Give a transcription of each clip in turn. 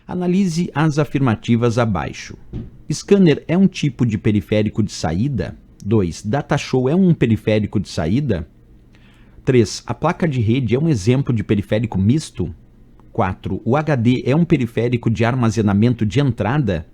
Analise as afirmativas abaixo. Scanner é um tipo de periférico de saída? 2. Datashow é um periférico de saída? 3. A placa de rede é um exemplo de periférico misto? 4. O HD é um periférico de armazenamento de entrada?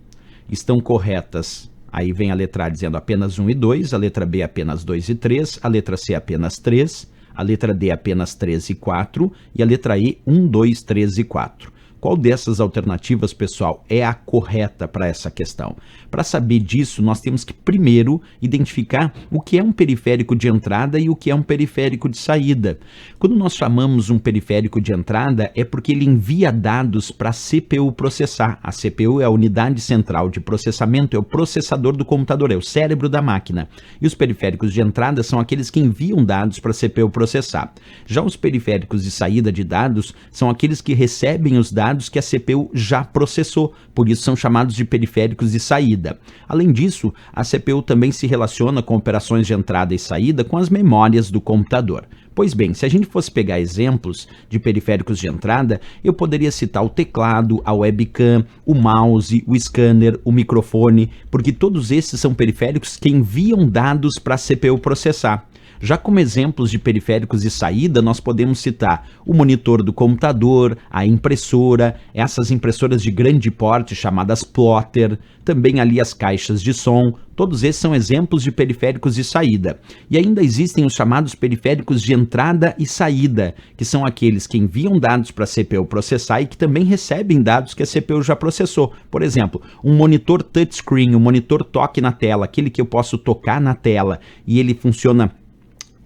Estão corretas. Aí vem a letra A dizendo apenas 1 e 2, a letra B apenas 2 e 3, a letra C apenas 3, a letra D apenas 3 e 4 e a letra E 1, 2, 3 e 4. Qual dessas alternativas, pessoal, é a correta para essa questão? Para saber disso, nós temos que primeiro identificar o que é um periférico de entrada e o que é um periférico de saída. Quando nós chamamos um periférico de entrada, é porque ele envia dados para a CPU processar. A CPU é a unidade central de processamento, é o processador do computador, é o cérebro da máquina. E os periféricos de entrada são aqueles que enviam dados para a CPU processar. Já os periféricos de saída de dados são aqueles que recebem os dados que a CPU já processou, por isso são chamados de periféricos de saída. Além disso, a CPU também se relaciona com operações de entrada e saída com as memórias do computador. Pois bem, se a gente fosse pegar exemplos de periféricos de entrada, eu poderia citar o teclado, a webcam, o mouse, o scanner, o microfone, porque todos esses são periféricos que enviam dados para a CPU processar. Já como exemplos de periféricos de saída, nós podemos citar o monitor do computador, a impressora, essas impressoras de grande porte chamadas plotter, também ali as caixas de som, todos esses são exemplos de periféricos de saída. E ainda existem os chamados periféricos de entrada e saída, que são aqueles que enviam dados para a CPU processar e que também recebem dados que a CPU já processou. Por exemplo, um monitor touchscreen, um monitor toque na tela, aquele que eu posso tocar na tela e ele funciona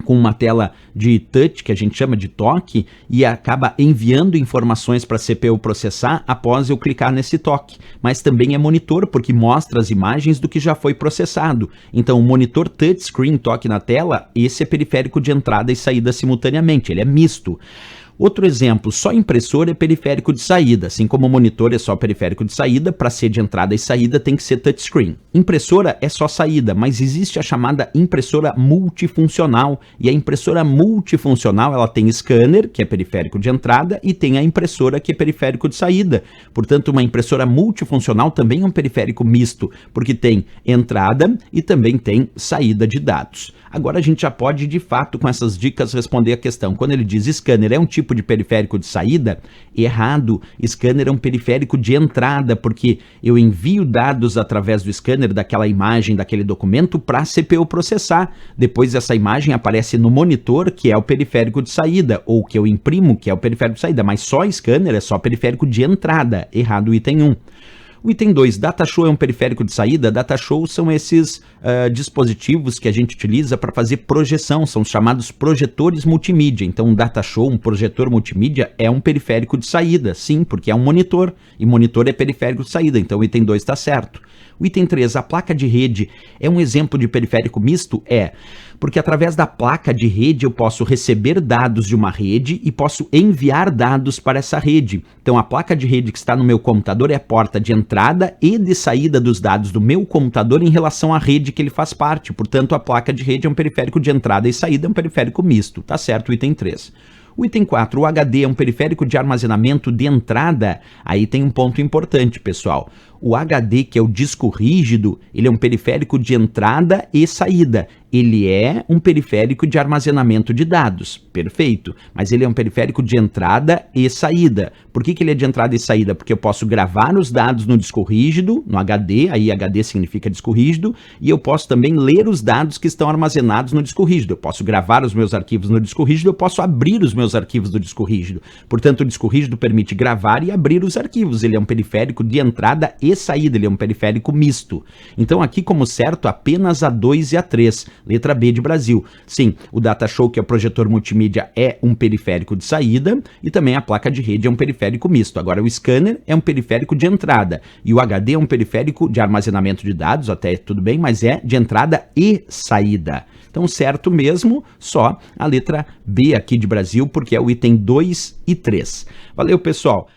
com uma tela de touch, que a gente chama de toque, e acaba enviando informações para a CPU processar após eu clicar nesse toque. Mas também é monitor, porque mostra as imagens do que já foi processado. Então, o monitor touchscreen, toque na tela, esse é periférico de entrada e saída simultaneamente, ele é misto. Outro exemplo, só impressora é periférico de saída, assim como o monitor é só periférico de saída, para ser de entrada e saída tem que ser touchscreen. Impressora é só saída, mas existe a chamada impressora multifuncional, e a impressora multifuncional ela tem scanner, que é periférico de entrada, e tem a impressora, que é periférico de saída. Portanto, uma impressora multifuncional também é um periférico misto, porque tem entrada e também tem saída de dados. Agora a gente já pode, de fato, com essas dicas, responder a questão. Quando ele diz scanner é um tipo de periférico de saída, errado. Scanner é um periférico de entrada, porque eu envio dados através do scanner, daquela imagem, daquele documento, para a CPU processar. Depois essa imagem aparece no monitor, que é o periférico de saída, ou que eu imprimo, que é o periférico de saída, mas só scanner é só periférico de entrada. Errado o item 1. O item 2, datashow é um periférico de saída? Datashow são esses dispositivos que a gente utiliza para fazer projeção, são os chamados projetores multimídia. Então, um datashow, um projetor multimídia, é um periférico de saída, sim, porque é um monitor, e monitor é periférico de saída, então o item 2 está certo. O item 3, a placa de rede é um exemplo de periférico misto? É, porque através da placa de rede eu posso receber dados de uma rede e posso enviar dados para essa rede. Então a placa de rede que está no meu computador é a porta de entrada e de saída dos dados do meu computador em relação à rede que ele faz parte. Portanto, a placa de rede é um periférico de entrada e saída, é um periférico misto. Tá certo o item 3. O item 4, o HD é um periférico de armazenamento de entrada? Aí tem um ponto importante, pessoal. O HD, que é o disco rígido, ele é um periférico de entrada e saída. Ele é um periférico de armazenamento de dados, perfeito, mas ele é um periférico de entrada e saída. Por que ele é de entrada e saída? Porque eu posso gravar os dados no disco rígido, no HD, aí HD significa disco rígido, e eu posso também ler os dados que estão armazenados no disco rígido. Eu posso gravar os meus arquivos no disco rígido, eu posso abrir os meus arquivos do disco rígido. Portanto, o disco rígido permite gravar e abrir os arquivos. Ele é um periférico de entrada e saída, ele é um periférico misto. Então, aqui como certo, apenas a 2 e a 3. Letra B de Brasil. Sim, o datashow, que é o projetor multimídia, é um periférico de saída e também a placa de rede é um periférico misto. Agora, o scanner é um periférico de entrada e o HD é um periférico de armazenamento de dados, até tudo bem, mas é de entrada e saída. Então, certo mesmo, só a letra B aqui de Brasil, porque é o item 2 e 3. Valeu, pessoal!